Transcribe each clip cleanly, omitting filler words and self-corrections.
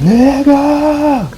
내가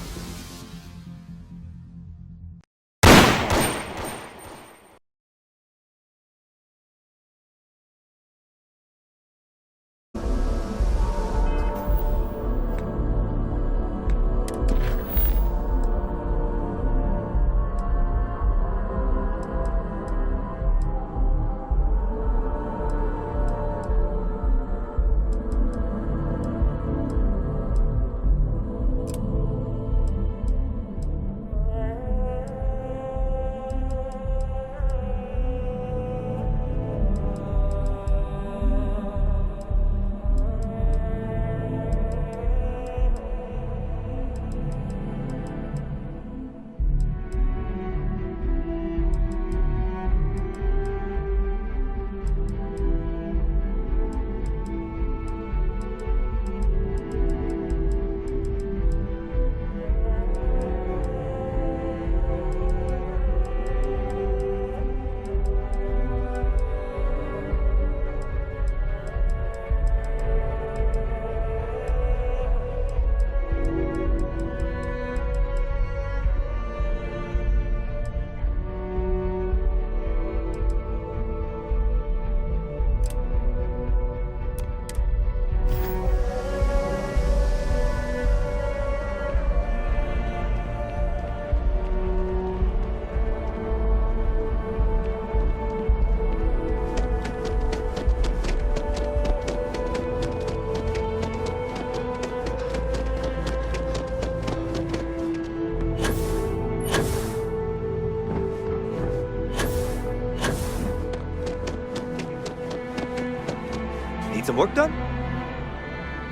Need some work done?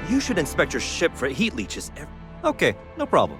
You should inspect your ship for heat leeches. Okay, no problem.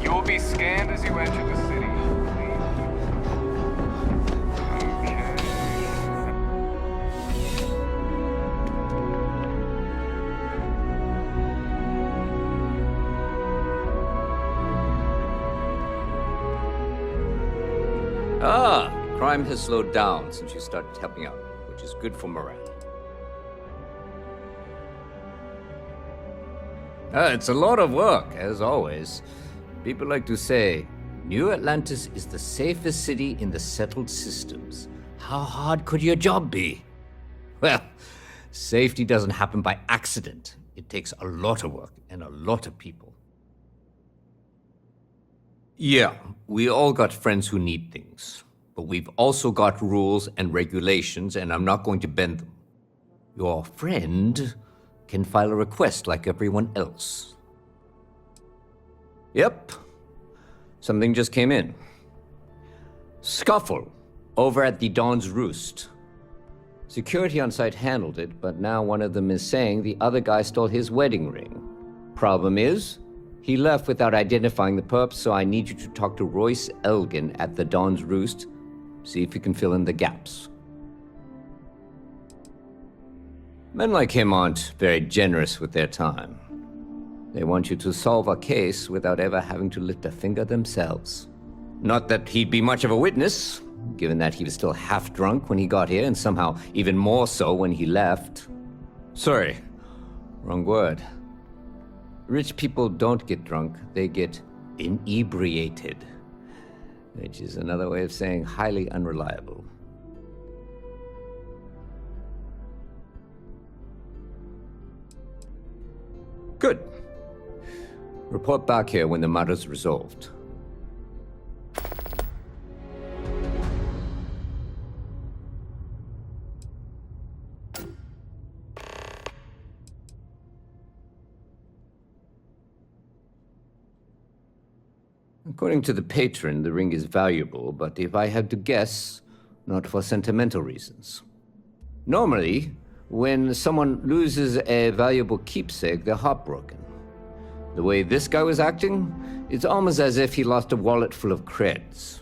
You will be scanned as you enter the city. Okay. Crime has slowed down since you started helping out, which is good for morale. It's a lot of work, as always. People like to say, New Atlantis is the safest city in the settled systems. How hard could your job be? Well, safety doesn't happen by accident. It takes a lot of work and a lot of people. Yeah, we all got friends who need things. But we've also got rules and regulations, and I'm not going to bend them. Your friend can file a request like everyone else. Yep. Something just came in. Scuffle over at the Dawn's Roost. Security on site handled it, but now one of them is saying the other guy stole his wedding ring. Problem is, he left without identifying the perp, so I need you to talk to Royce Elgin at the Dawn's Roost. See if you can fill in the gaps. Men like him aren't very generous with their time. They want you to solve a case without ever having to lift a finger themselves. Not that he'd be much of a witness, given that he was still half drunk when he got here and somehow even more so when he left. Sorry, wrong word. Rich people don't get drunk, they get inebriated, which is another way of saying highly unreliable. Good. Report back here when the matter's resolved. According to the patron, the ring is valuable, but if I had to guess, not for sentimental reasons. Normally, when someone loses a valuable keepsake, they're heartbroken. The way this guy was acting, it's almost as if he lost a wallet full of creds.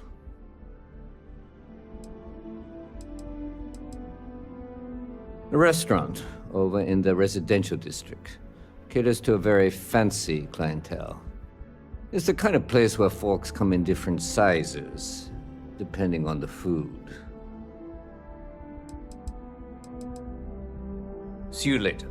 A restaurant over in the residential district caters to a very fancy clientele. It's the kind of place where folks come in different sizes, depending on the food. See you later.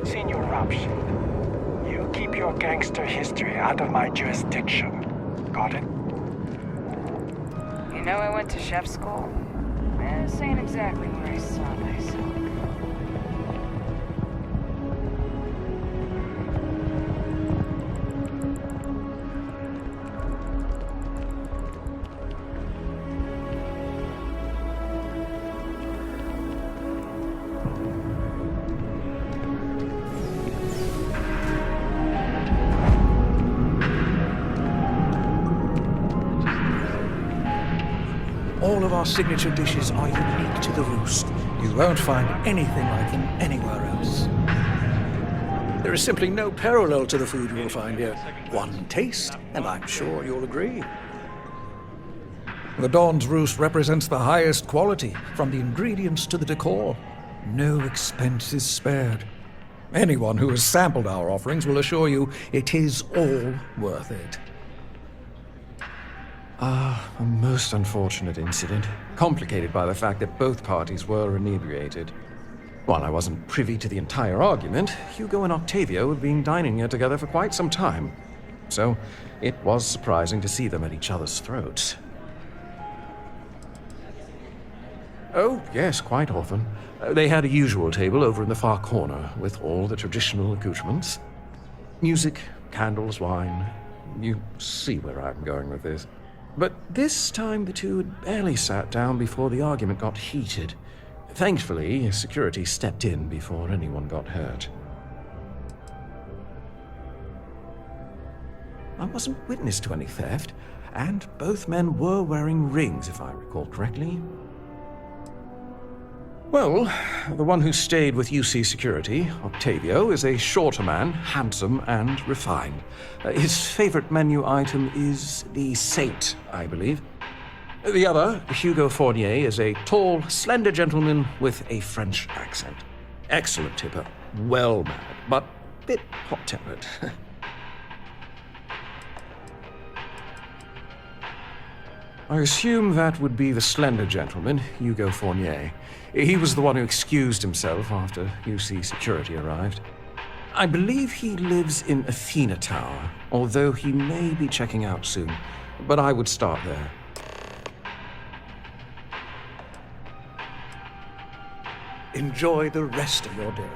Senior Option, you keep your gangster history out of my jurisdiction. Got it? You know I went to chef school? This ain't exactly where I saw myself. All of our signature dishes are unique to the Roost. You won't find anything like them anywhere else. There is simply no parallel to the food you will find here. One taste, and I'm sure you'll agree. The Dawn's Roost represents the highest quality, from the ingredients to the decor. No expense is spared. Anyone who has sampled our offerings will assure you it is all worth it. A most unfortunate incident, complicated by the fact that both parties were inebriated. While I wasn't privy to the entire argument, Hugo and Octavio had been dining here together for quite some time. So, it was surprising to see them at each other's throats. Oh, yes, quite often. They had a usual table over in the far corner, with all the traditional accoutrements. Music, candles, wine. You see where I'm going with this. But this time the two had barely sat down before the argument got heated. Thankfully, security stepped in before anyone got hurt. I wasn't witness to any theft, and both men were wearing rings, if I recall correctly. Well, the one who stayed with UC Security, Octavio, is a shorter man, handsome and refined. His favorite menu item is the Saint, I believe. The other, Hugo Fournier, is a tall, slender gentleman with a French accent. Excellent tipper, well-mannered, but a bit hot-tempered. I assume that would be the slender gentleman, Hugo Fournier. He was the one who excused himself after UC Security arrived. I believe he lives in Athena Tower, although he may be checking out soon. But I would start there. Enjoy the rest of your day.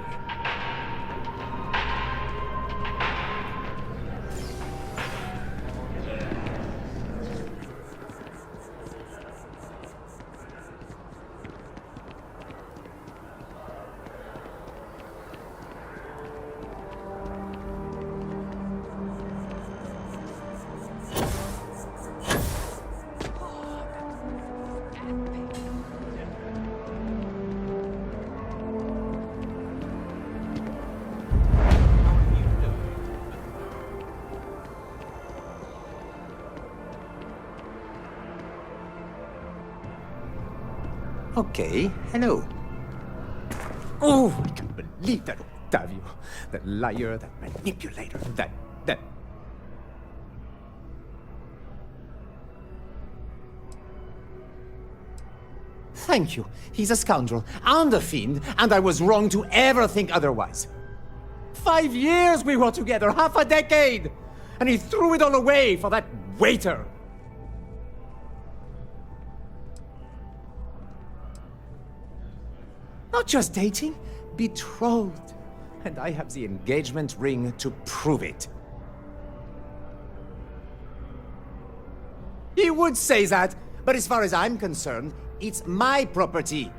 Okay, hello. Oh, I can't believe that Octavio. That liar, that manipulator, that... Thank you. He's a scoundrel and a fiend, and I was wrong to ever think otherwise. 5 years we were together, half a decade! And he threw it all away for that waiter! Not just dating, betrothed. And I have the engagement ring to prove it. He would say that, but as far as I'm concerned, it's my property.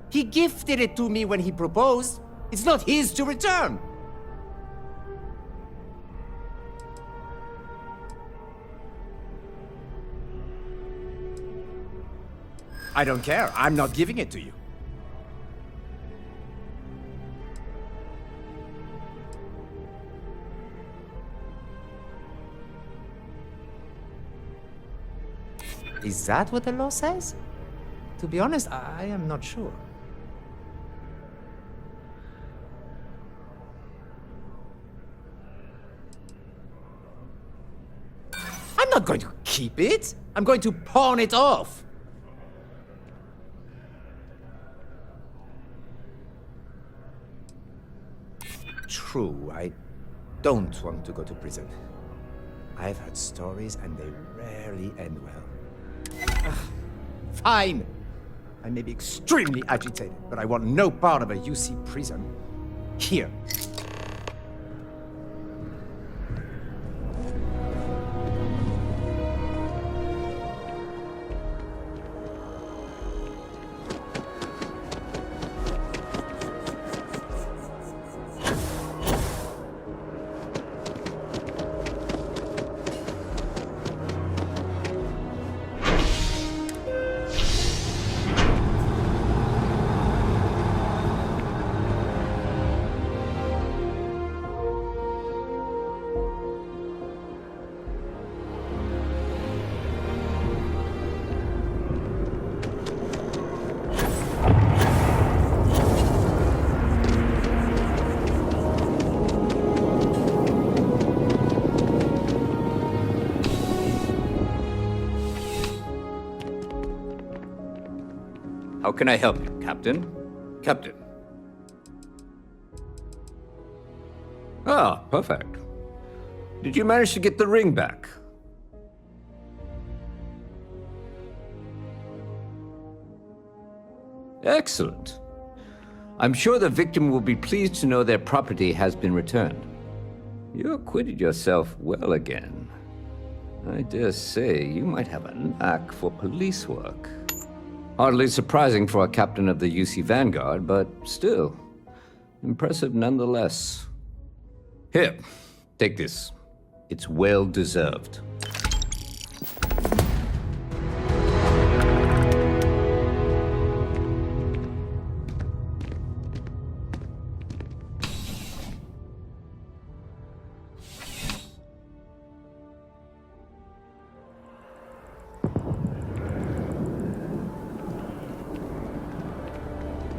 He gifted it to me when he proposed. It's not his to return. I don't care. I'm not giving it to you. Is that what the law says? To be honest, I am not sure. I'm not going to keep it. I'm going to pawn it off. True, I don't want to go to prison. I've heard stories and they rarely end well. Fine. I may be extremely agitated, but I want no part of a UC prison. Here. How can I help you, Captain? Captain. Ah, perfect. Did you manage to get the ring back? Excellent. I'm sure the victim will be pleased to know their property has been returned. You acquitted yourself well again. I dare say you might have a knack for police work. Hardly surprising for a captain of the UC Vanguard, but still, impressive nonetheless. Here, take this. It's well deserved.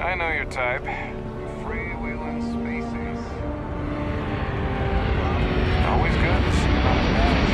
I know your type. Freewheeling spaces. Always good to see you on the match.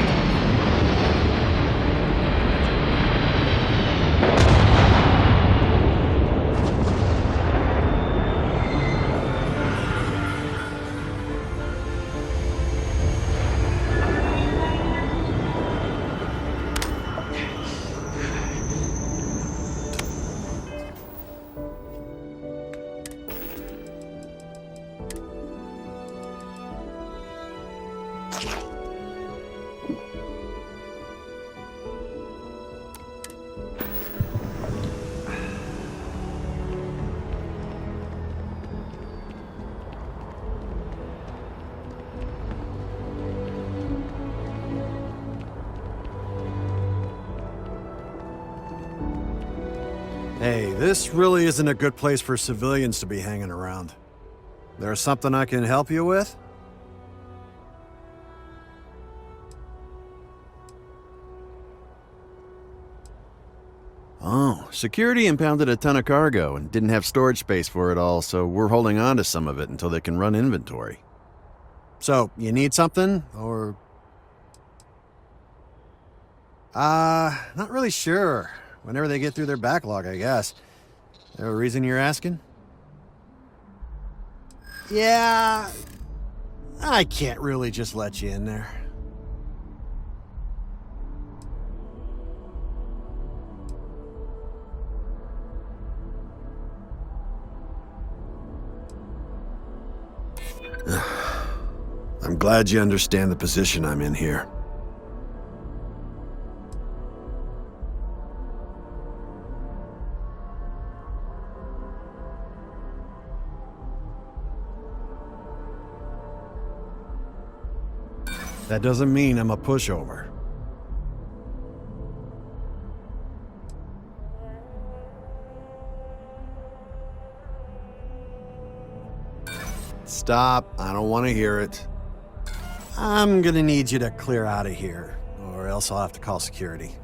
Hey, this really isn't a good place for civilians to be hanging around. There's something I can help you with? Oh, security impounded a ton of cargo and didn't have storage space for it all, so we're holding on to some of it until they can run inventory. So, you need something, or...? Not really sure. Whenever they get through their backlog, I guess. There a reason you're asking? Yeah, I can't really just let you in there. I'm glad you understand the position I'm in here. That doesn't mean I'm a pushover. Stop. I don't want to hear it. I'm gonna need you to clear out of here, or else I'll have to call security.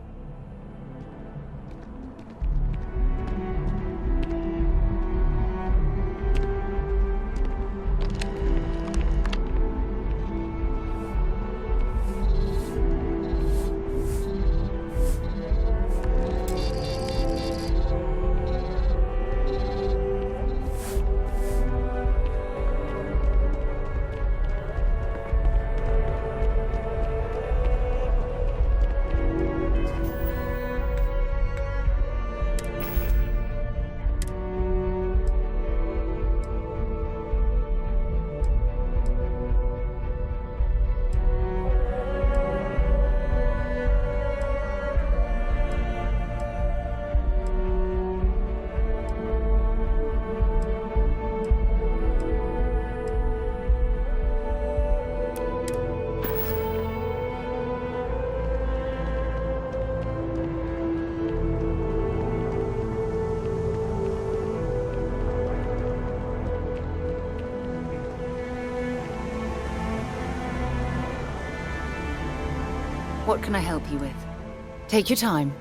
What can I help you with? Take your time.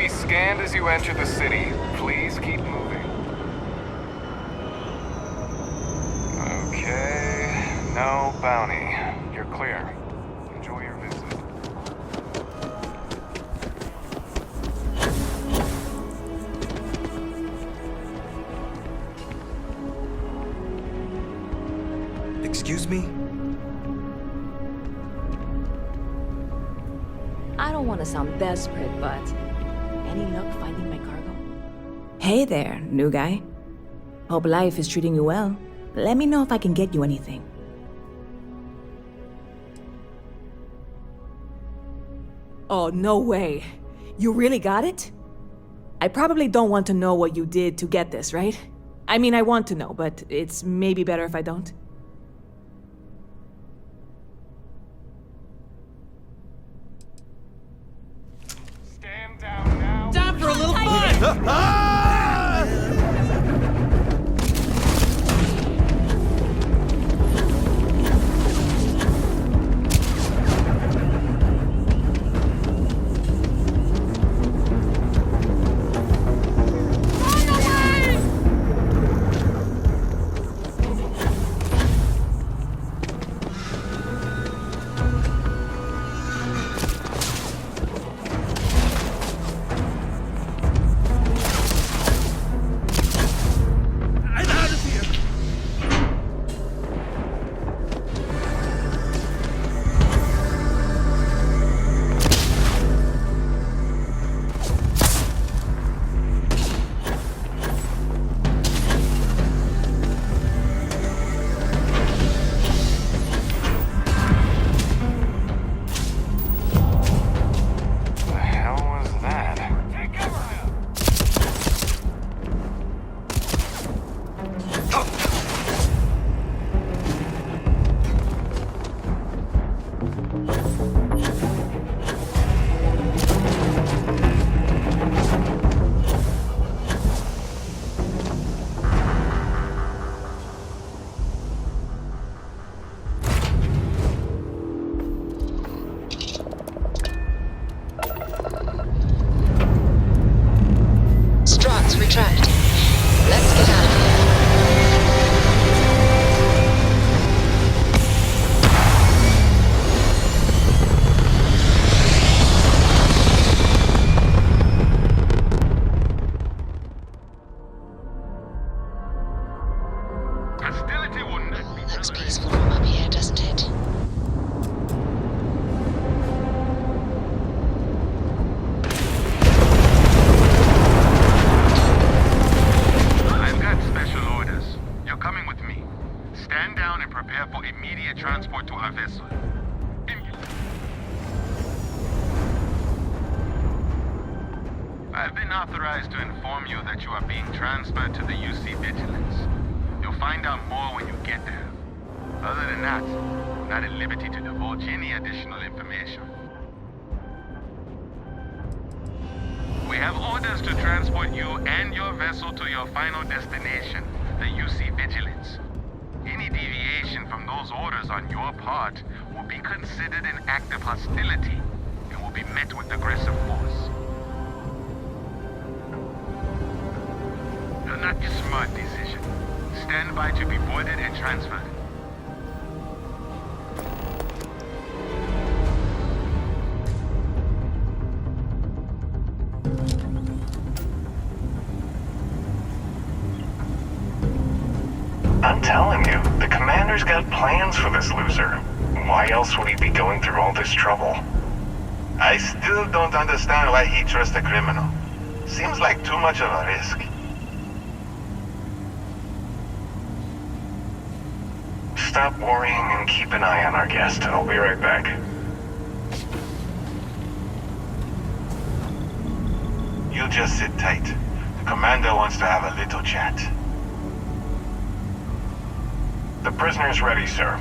Scanned as you enter the city. Please keep moving. Okay, no bounty. You're clear. Enjoy your visit. Excuse me? I don't want to sound desperate, but any luck finding my cargo? Hey there, new guy. Hope life is treating you well. Let me know if I can get you anything. Oh, no way. You really got it? I probably don't want to know what you did to get this, right? I mean, I want to know, but it's maybe better if I don't. Stand down now. Time for a little fun! Retract. Let's get out of here. Hostility wouldn't be Looks peaceful from up here, doesn't it? Stand down and prepare for immediate transport to our vessel. I've been authorized to inform you that you are being transferred to the UC Vigilance. You'll find out more when you get there. Other than that, I'm not at liberty to divulge any additional information. We have orders to transport you and your vessel to your final destination, the UC Vigilance. Any deviation from those orders on your part will be considered an act of hostility and will be met with aggressive force. Not a smart decision. Stand by to be boarded and transferred. I'm telling you, the commander's got plans for this loser. Why else would he be going through all this trouble? I still don't understand why he trusts a criminal. Seems like too much of a risk. Stop worrying and keep an eye on our guest. I'll be right back. You just sit tight. The commander wants to have a little chat. The prisoner's ready, sir.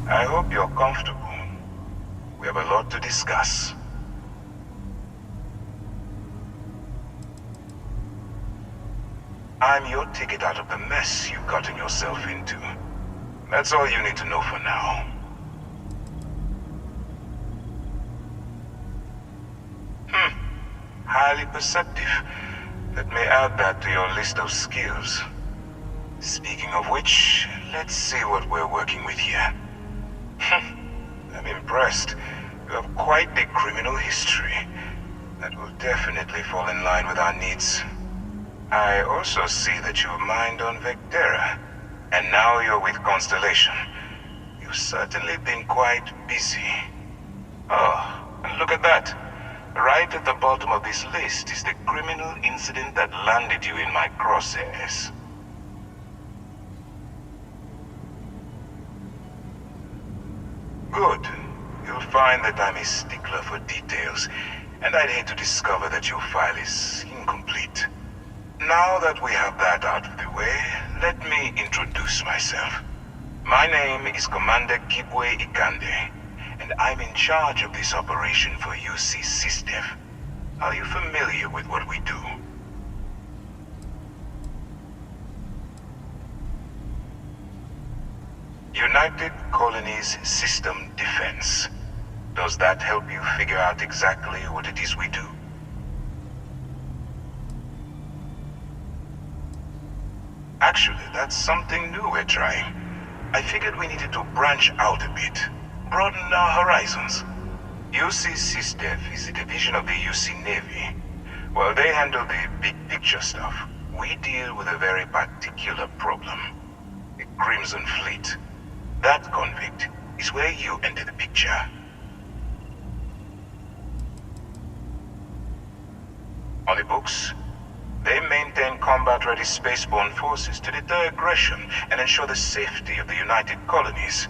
I hope you're comfortable. We have a lot to discuss. I'm your ticket out of the mess you've gotten yourself into. That's all you need to know for now. Highly perceptive. Let me add that to your list of skills. Speaking of which, let's see what we're working with here. I'm impressed. You have quite the criminal history. That will definitely fall in line with our needs. I also see that you mined on Vectera, and now you're with Constellation. You've certainly been quite busy. Oh, and look at that. Right at the bottom of this list is the criminal incident that landed you in my crosshairs. Good. You'll find that I'm a stickler for details, and I'd hate to discover that your file is incomplete. Now that we have that out of the way, let me introduce myself. My name is Commander Kibwe Ikande, and I'm in charge of this operation for UC SysDef. Are you familiar with what we do? United Colonies System Defense. Does that help you figure out exactly what it is we do? Actually, that's something new we're trying. I figured we needed to branch out a bit, broaden our horizons. UC SysDef is a division of the UC Navy. While they handle the big picture stuff, we deal with a very particular problem. The Crimson Fleet. That convict is where you enter the picture. On the books, they maintain combat-ready spaceborne forces to deter aggression and ensure the safety of the United Colonies.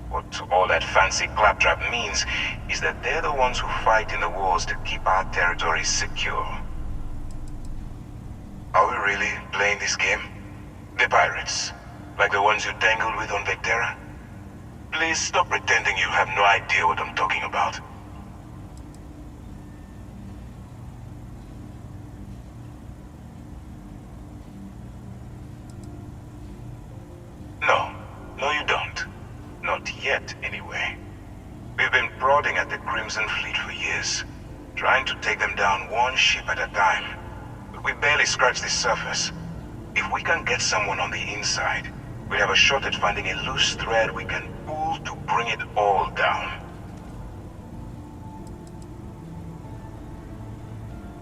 What all that fancy claptrap means is that they're the ones who fight in the wars to keep our territories secure. Are we really playing this game? The pirates, like the ones you tangled with on Vectera? Please stop pretending you have no idea what I'm talking about. No, you don't. Not yet, anyway. We've been prodding at the Crimson Fleet for years, trying to take them down one ship at a time. But we barely scratched the surface. If we can get someone on the inside, we have a shot at finding a loose thread we can pull to bring it all down.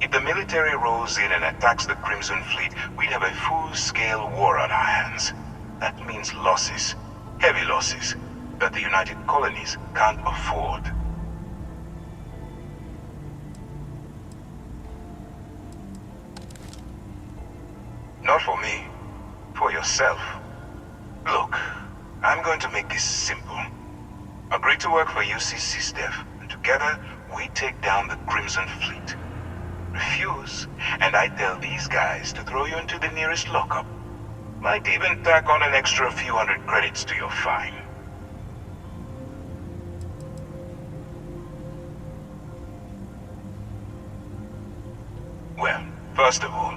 If the military rolls in and attacks the Crimson Fleet, we'd have a full-scale war on our hands. That means losses, heavy losses, that the United Colonies can't afford. Not for me, for yourself. Look, I'm going to make this simple. Agree to work for UC SysDef, and together we take down the Crimson Fleet. Refuse, and I tell these guys to throw you into the nearest lockup. Might even tack on an extra few hundred credits to your fine. Well, first of all,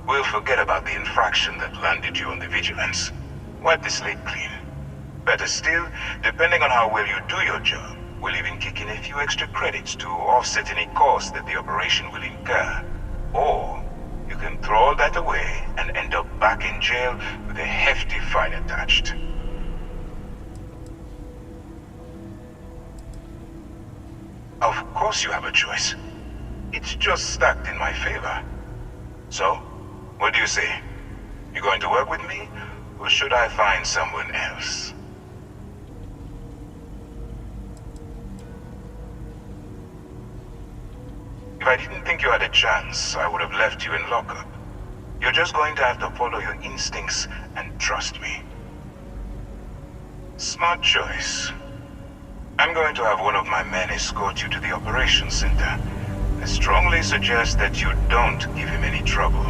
we'll forget about the infraction that landed you on the vigilance. Wipe the slate clean. Better still, depending on how well you do your job, we'll even kick in a few extra credits to offset any costs that the operation will incur. Or, you can throw all that away and end up back in jail with a hefty fine attached. Of course you have a choice. It's just stacked in my favor. So, what do you say? You going to work with me, or should I find someone else? If I didn't think you had a chance, I would have left you in lockup. You're just going to have to follow your instincts and trust me. Smart choice. I'm going to have one of my men escort you to the operations center. I strongly suggest that you don't give him any trouble.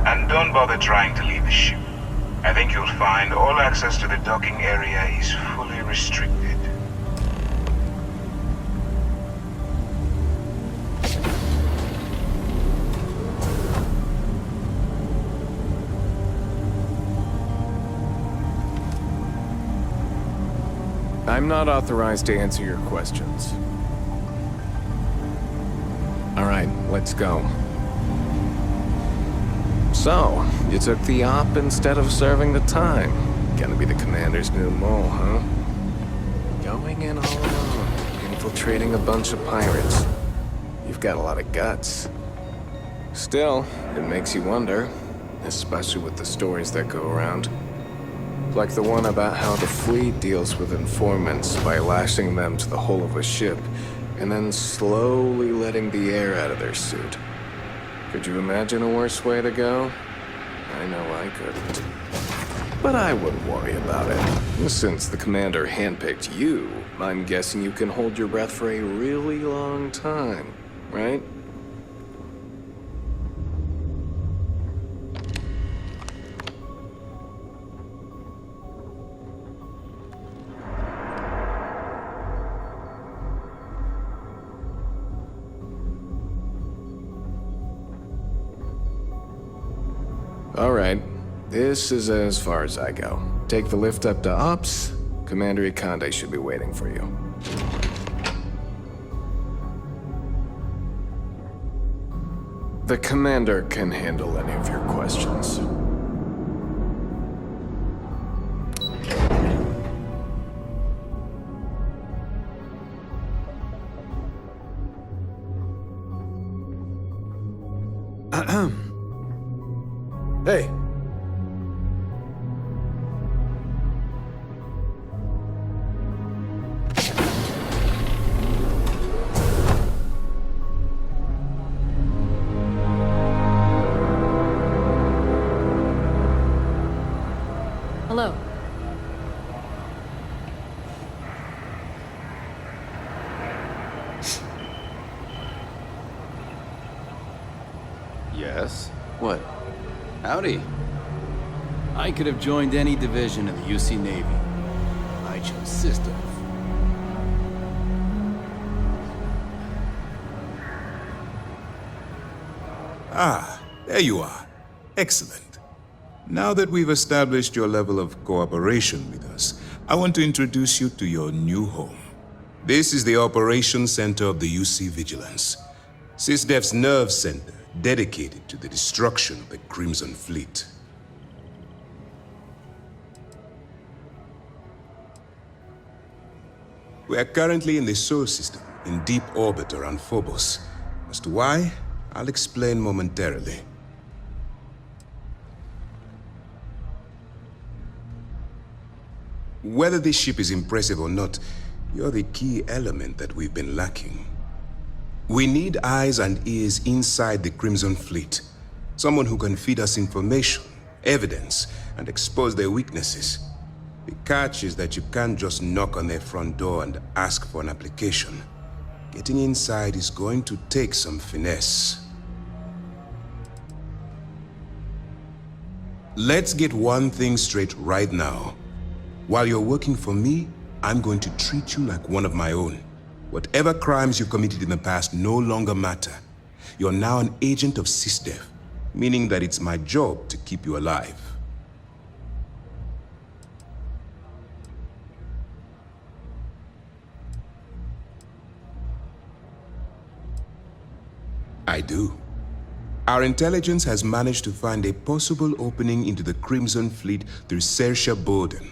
And don't bother trying to leave the ship. I think you'll find all access to the docking area is fully restricted. I'm not authorized to answer your questions. All right, let's go. So, you took the op instead of serving the time. Gonna be the commander's new mole, huh? Going in all alone, infiltrating a bunch of pirates. You've got a lot of guts. Still, it makes you wonder, especially with the stories that go around. Like the one about how the fleet deals with informants by lashing them to the hull of a ship and then slowly letting the air out of their suit. Could you imagine a worse way to go? I know I couldn't. But I wouldn't worry about it. Since the commander handpicked you, I'm guessing you can hold your breath for a really long time, right? All right, this is as far as I go. Take the lift up to Ops. Commander Ikande should be waiting for you. The commander can handle any of your questions. Hey. Hello. Yes? What? Howdy. I could have joined any division of the UC Navy. I chose systems. Ah, there you are. Excellent. Now that we've established your level of cooperation with us, I want to introduce you to your new home. This is the Operations Center of the UC Vigilance, SysDef's nerve center, dedicated to the destruction of the Crimson Fleet. We are currently in the Sol system, in deep orbit around Phobos. As to why, I'll explain momentarily. Whether this ship is impressive or not, you're the key element that we've been lacking. We need eyes and ears inside the Crimson Fleet. Someone who can feed us information, evidence, and expose their weaknesses. The catch is that you can't just knock on their front door and ask for an application. Getting inside is going to take some finesse. Let's get one thing straight right now. While you're working for me, I'm going to treat you like one of my own. Whatever crimes you committed in the past no longer matter. You're now an agent of SysDev, meaning that it's my job to keep you alive. I do. Our intelligence has managed to find a possible opening into the Crimson Fleet through Saoirse Bowden,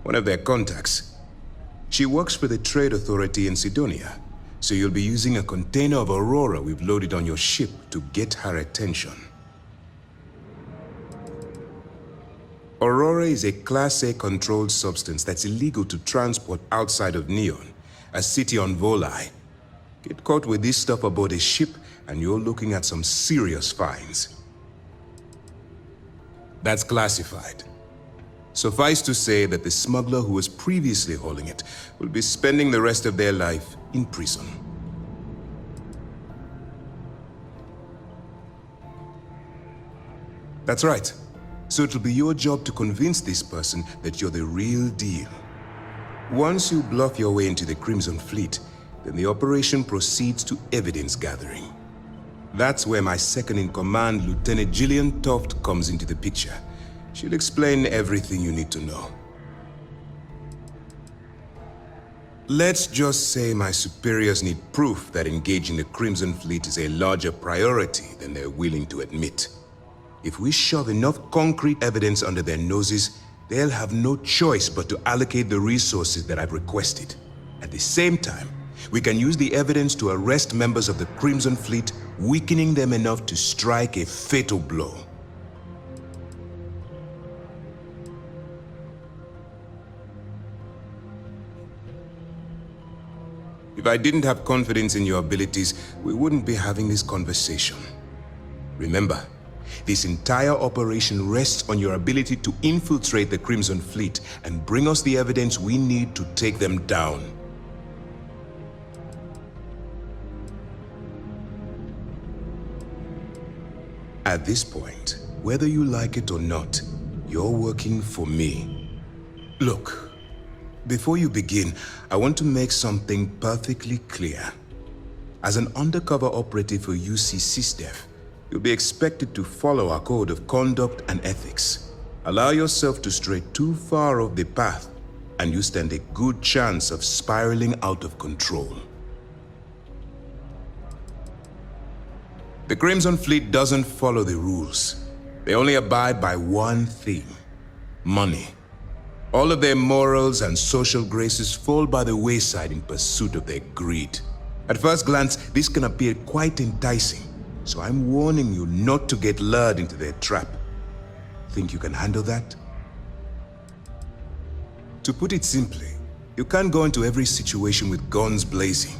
one of their contacts. She works for the Trade Authority in Sidonia, so you'll be using a container of Aurora we've loaded on your ship to get her attention. Aurora is a Class A controlled substance that's illegal to transport outside of Neon, a city on Volai. Get caught with this stuff aboard a ship and you're looking at some serious fines. That's classified. Suffice to say that the smuggler who was previously hauling it will be spending the rest of their life in prison. That's right. So it'll be your job to convince this person that you're the real deal. Once you bluff your way into the Crimson Fleet, then the operation proceeds to evidence gathering. That's where my second-in-command, Lieutenant Gillian Toft, comes into the picture. She'll explain everything you need to know. Let's just say my superiors need proof that engaging the Crimson Fleet is a larger priority than they're willing to admit. If we shove enough concrete evidence under their noses, they'll have no choice but to allocate the resources that I've requested. At the same time, we can use the evidence to arrest members of the Crimson Fleet, weakening them enough to strike a fatal blow. If I didn't have confidence in your abilities, we wouldn't be having this conversation. Remember, this entire operation rests on your ability to infiltrate the Crimson Fleet and bring us the evidence we need to take them down. At this point, whether you like it or not, you're working for me. Look, before you begin, I want to make something perfectly clear. As an undercover operative for UC SysDev, you'll be expected to follow our code of conduct and ethics. Allow yourself to stray too far off the path, and you stand a good chance of spiraling out of control. The Crimson Fleet doesn't follow the rules. They only abide by one thing: money. All of their morals and social graces fall by the wayside in pursuit of their greed. At first glance, this can appear quite enticing, so I'm warning you not to get lured into their trap. Think you can handle that? To put it simply, you can't go into every situation with guns blazing.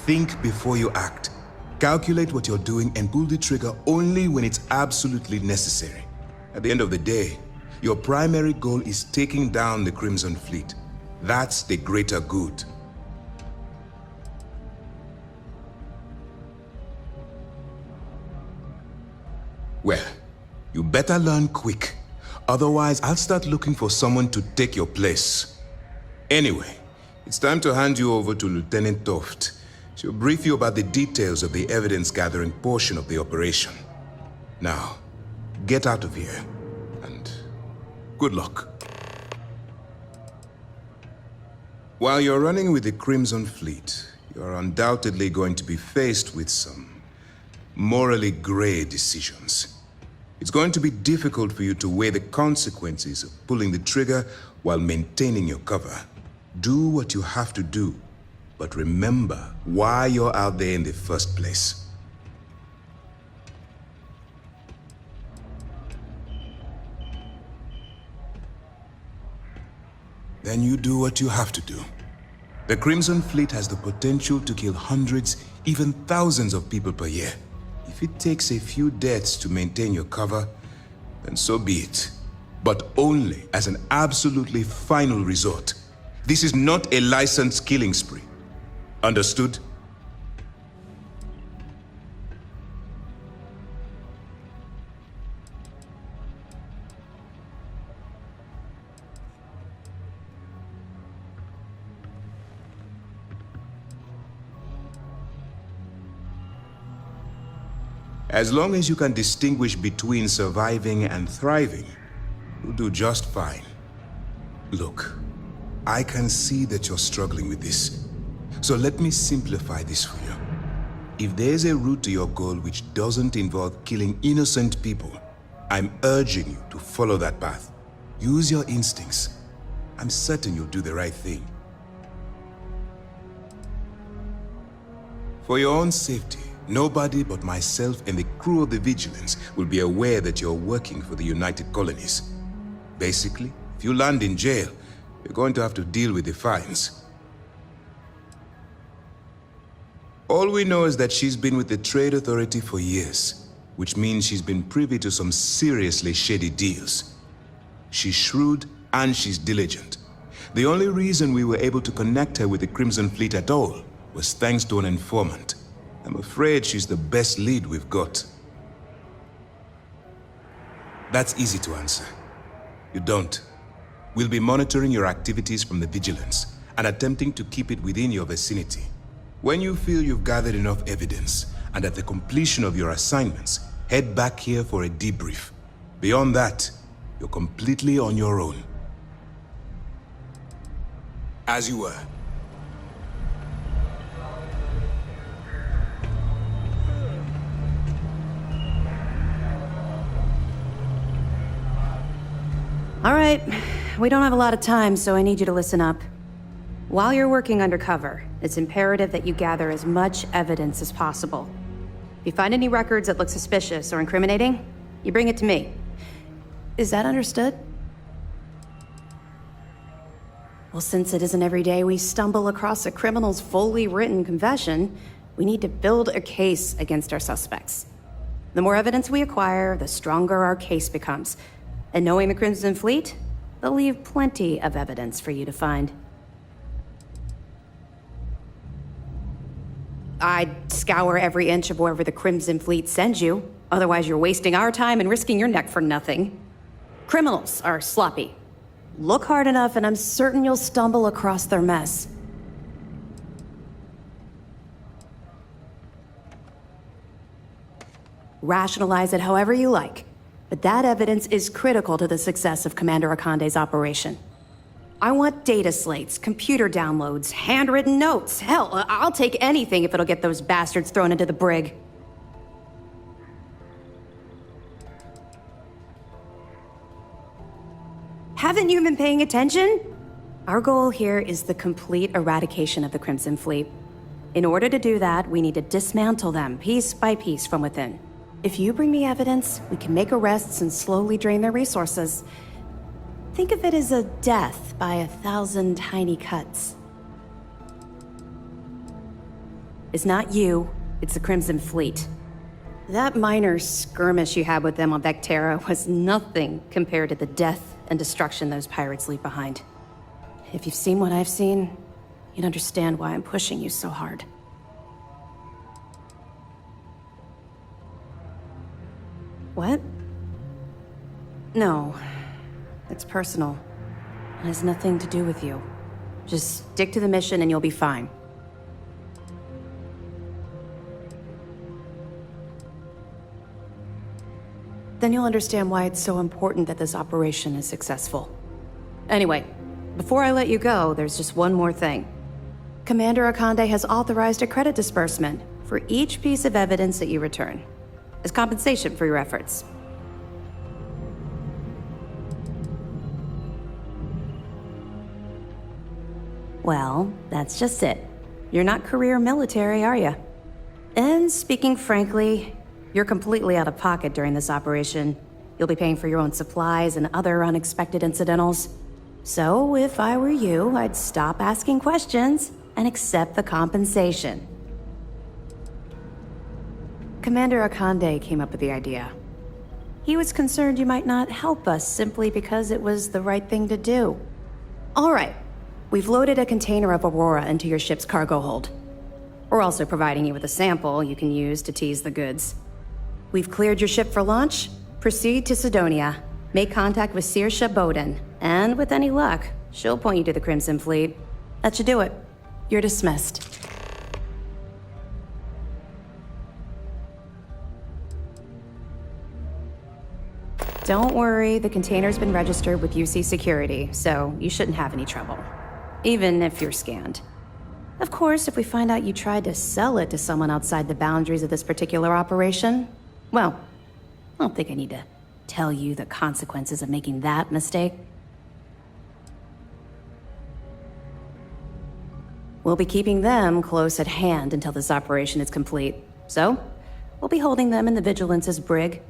Think before you act. Calculate what you're doing and pull the trigger only when it's absolutely necessary. At the end of the day, your primary goal is taking down the Crimson Fleet. That's the greater good. Well, you better learn quick. Otherwise, I'll start looking for someone to take your place. Anyway, it's time to hand you over to Lieutenant Toft. She'll brief you about the details of the evidence-gathering portion of the operation. Now, get out of here, and good luck. While you're running with the Crimson Fleet, you're undoubtedly going to be faced with some morally gray decisions. It's going to be difficult for you to weigh the consequences of pulling the trigger while maintaining your cover. Do what you have to do, but remember why you're out there in the first place. Then you do what you have to do. The Crimson Fleet has the potential to kill hundreds, even thousands of people per year. If it takes a few deaths to maintain your cover, then so be it. But only as an absolutely final resort. This is not a licensed killing spree. Understood? As long as you can distinguish between surviving and thriving, you'll do just fine. Look, I can see that you're struggling with this. So let me simplify this for you. If there's a route to your goal which doesn't involve killing innocent people, I'm urging you to follow that path. Use your instincts. I'm certain you'll do the right thing. For your own safety, nobody but myself and the crew of the Vigilance will be aware that you're working for the United Colonies. Basically, if you land in jail, you're going to have to deal with the fines. All we know is that she's been with the Trade Authority for years, which means she's been privy to some seriously shady deals. She's shrewd and she's diligent. The only reason we were able to connect her with the Crimson Fleet at all was thanks to an informant. I'm afraid she's the best lead we've got. That's easy to answer. You don't. We'll be monitoring your activities from the Vigilance and attempting to keep it within your vicinity. When you feel you've gathered enough evidence, and at the completion of your assignments, head back here for a debrief. Beyond that, you're completely on your own. As you were. All right, we don't have a lot of time, so I need you to listen up. While you're working undercover, it's imperative that you gather as much evidence as possible. If you find any records that look suspicious or incriminating, you bring it to me. Is that understood? Well, since it isn't every day we stumble across a criminal's fully written confession, we need to build a case against our suspects. The more evidence we acquire, the stronger our case becomes. And knowing the Crimson Fleet, they'll leave plenty of evidence for you to find. I'd scour every inch of wherever the Crimson Fleet sends you. Otherwise, you're wasting our time and risking your neck for nothing. Criminals are sloppy. Look hard enough, and I'm certain you'll stumble across their mess. Rationalize it however you like, but that evidence is critical to the success of Commander Akande's operation. I want data slates, computer downloads, handwritten notes. Hell, I'll take anything if it'll get those bastards thrown into the brig. Haven't you been paying attention? Our goal here is the complete eradication of the Crimson Fleet. In order to do that, we need to dismantle them piece by piece from within. If you bring me evidence, we can make arrests and slowly drain their resources. Think of it as a death by 1,000 tiny cuts. It's not you, it's the Crimson Fleet. That minor skirmish you had with them on Vectera was nothing compared to the death and destruction those pirates leave behind. If you've seen what I've seen, you'd understand why I'm pushing you so hard. What? No. It's personal. It has nothing to do with you. Just stick to the mission and you'll be fine. Then you'll understand why it's so important that this operation is successful. Anyway, before I let you go, there's just one more thing. Commander Akande has authorized a credit disbursement for each piece of evidence that you return, as compensation for your efforts. Well, that's just it. You're not career military, are you? And speaking frankly, you're completely out of pocket during this operation. You'll be paying for your own supplies and other unexpected incidentals. So, if I were you, I'd stop asking questions and accept the compensation. Commander Akande came up with the idea. He was concerned you might not help us simply because it was the right thing to do. All right. We've loaded a container of Aurora into your ship's cargo hold. We're also providing you with a sample you can use to tease the goods. We've cleared your ship for launch. Proceed to Sidonia. Make contact with Saoirse Bowden. And with any luck, she'll point you to the Crimson Fleet. That should do it. You're dismissed. Don't worry, the container's been registered with UC Security, so you shouldn't have any trouble. Even if you're scanned. Of course, if we find out you tried to sell it to someone outside the boundaries of this particular operation, well, I don't think I need to tell you the consequences of making that mistake. We'll be keeping them close at hand until this operation is complete. So, we'll be holding them in the Vigilance's brig.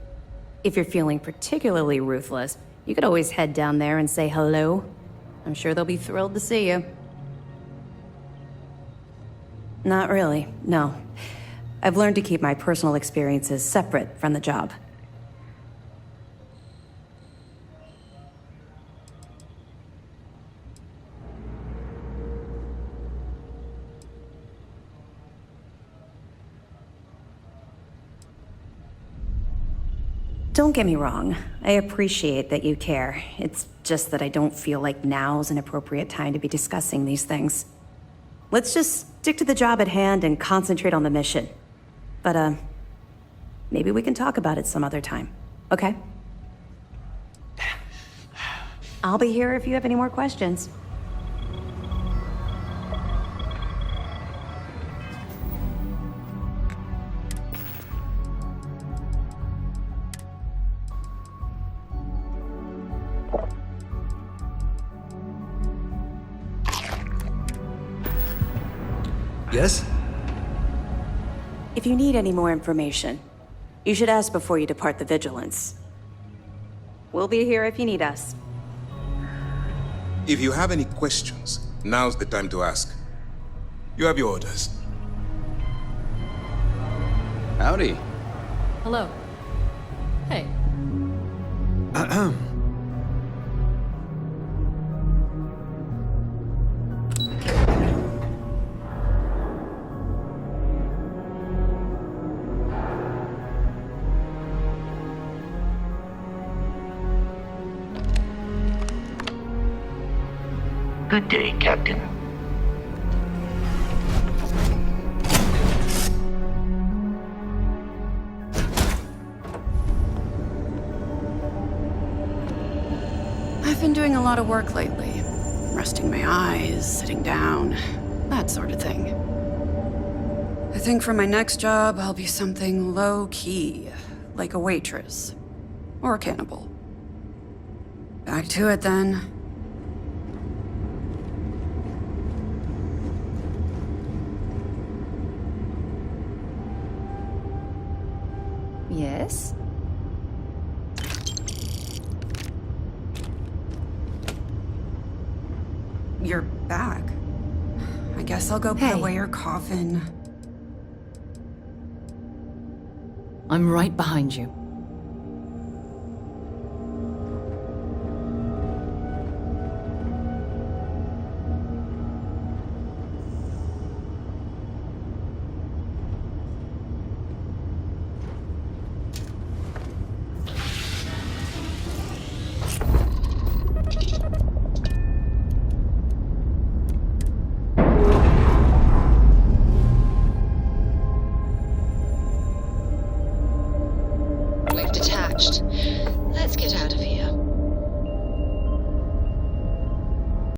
If you're feeling particularly ruthless, you could always head down there and say hello. I'm sure they'll be thrilled to see you. Not really, no. I've learned to keep my personal experiences separate from the job. Don't get me wrong. I appreciate that you care. It's just that I don't feel like now's an appropriate time to be discussing these things. Let's just stick to the job at hand and concentrate on the mission. But, maybe we can talk about it some other time, okay? I'll be here if you have any more questions. Yes? If you need any more information, you should ask before you depart the Vigilance. We'll be here if you need us. If you have any questions, now's the time to ask. You have your orders. Howdy. Hello. Hey. Good day, Captain. I've been doing a lot of work lately. Resting my eyes, sitting down, that sort of thing. I think for my next job, I'll be something low-key, like a waitress. Or a cannibal. Back to it, then. Yes? You're back. I guess I'll go put away your coffin. I'm right behind you.